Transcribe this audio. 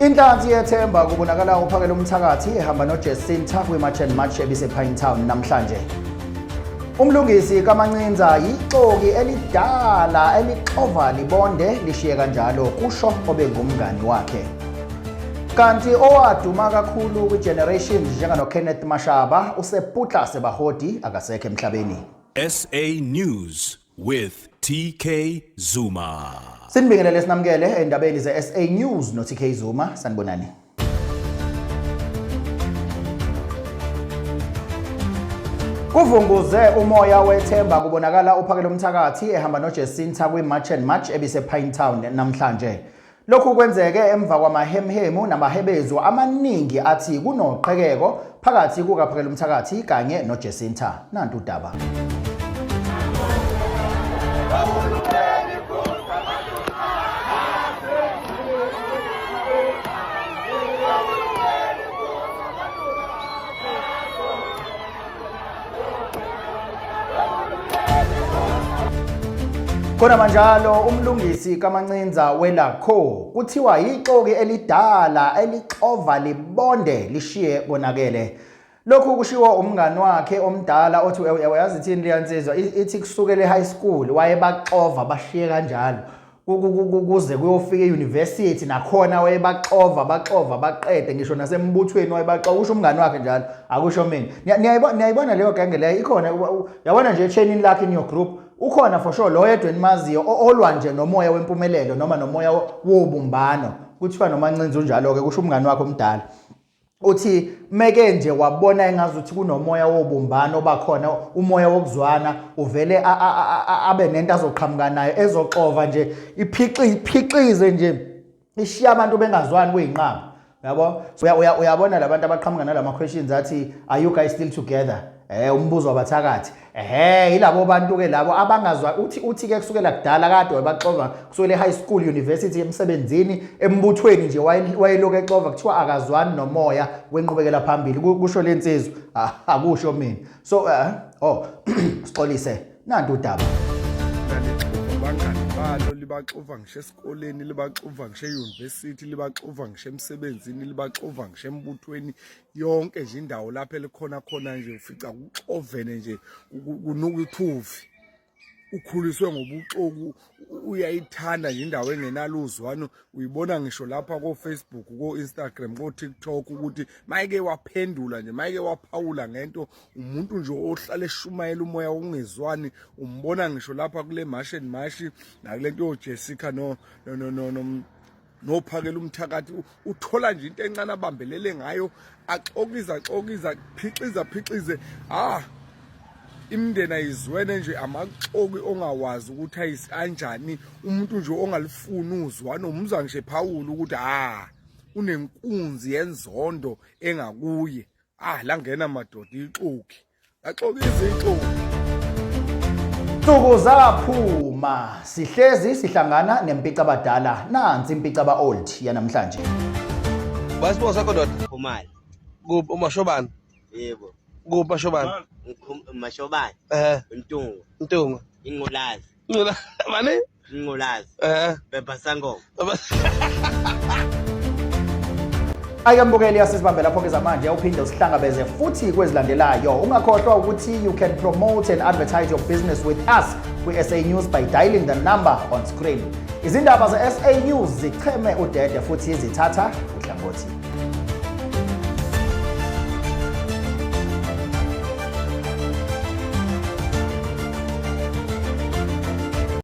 Inhlanzi yethemba kubonakala uphakela umthakathi ehamba noJacinta kwi-March and March ebise-Pinetown namhlanje. Umlungisi kaMancinza yixoki elidala elixova libonde lishiye kanjalo kusho obengumngani wakhe. Kanti owaduma kakhulu kwi-generation njenganoKenneth Mashaba useputla sebahodi akasekho emhlabeni. SA News with TK Zuma. Sinibingelele sinamukele endabeni ze-SA News no-TK Zuma. Sanibonani. Kuvunguze umoya wethemba kubonakala uphakela umthakathi ehamba noJacinta kwi-March and March ebise-Pinetown namhlanje. Lokhu kwenzeke emva kwamahemhemu namahebezo amaningi athi kunoqhekeko phakathi kukaphakela umthakathi kanye noJacinta. Nantu udaba. Khona manjalo umlungisi kaMancinza welakho kuthiwa yixoki elidala elixova libonde lishiye bonakele. Lokhu kushiwo umngani wakhe omdala othi uyazi ithini liyansizwa ithi kusukela e-high school wayebaxova bashiye kanjalo kuze kuyofika e-university nakhona wayebaxova baqede ngisho nasembuthweni wayebaxova kusho umngani wakhe njalo akusho mina. Niyayibona leyo genge leyo ikhona yabona nje echanini lakhe in your group. Ukhona for sure lo yedwa enimaziyo olwa nje nomoya wempumelelo noma nomoya wobumbano kuthiwa noMancinza unjalo ke kusho umngani wakhe omdala uthi meke nje wabona engazuthi kunomoya wobumbano obakhona umoya wokuzwana uvele abe nento azoqhamuka nayo ezoxova nje iphiqize nje ishiya abantu bengazwani kuyinqaba yabo uyabona labantu abaqhamuka nalama questions athi are you guys still together umbuzo wabathakathi yilabo bantu ke labo abangazwa uthi ke kusukela kudala kade wayebaxova kusukela e-high school university emsebenzini embuthweni nje wayeloku exova kuthiwa akazwani nomoya wenqubekela phambili kusho lensizwe akusho mina so sixolise nantu udaba bangani balo libaxova ngisho esikoleni libaxova ngisho e-university libaxova ngisho emsebenzini libaxova ngisho embuthweni yonke nje indawo lapho elikhona khona nje ufica kuxovene nje kunuka ithuvi ukhuliswe ngobuxoku uyayithanda nje indawo engenaluzwano uyibona ngisho lapha ko Facebook ko Instagram ko TikTok ukuthi mayike waphendula nje mayike waphawula ngento umuntu nje ohlala eshumayela umoya ongezwani umbona ngisho lapha kule March and March nakulento yoJessica nophakela umthakathi uthola nje into encane abambelele ngayo axokiza phixize imndeni ayizwene nje amaxoki ongawazi ukuthi ayisanjani umuntu nje ongalifuni uzwana umuzwa ngisho ephawula ukuthi unenkunzi yenzondo engakuye la ngena madoda ixoki axokiza ixoki Suku zaphuma sihlezi sihlangana nempica abadala nansi impica aba old yanamhlanje. Basibo sakho ndoda Khumalo. kuphi uMashobani Yebo. kuphi Mashobani Mashobani. Ntungu. Ingulazi. Mane Ingulazi. Beba Sangoma. Ayambukeli yasizibambe lapho ke zamanje uphinde usihlangabeze futhi kwezilandelayo ungakhohlwa ukuthi you can promote and advertise your business with us kwi-SA News by dialing the number on screen. Izindaba ze-SA News zicheme udede futhi zithatha uhlangothi.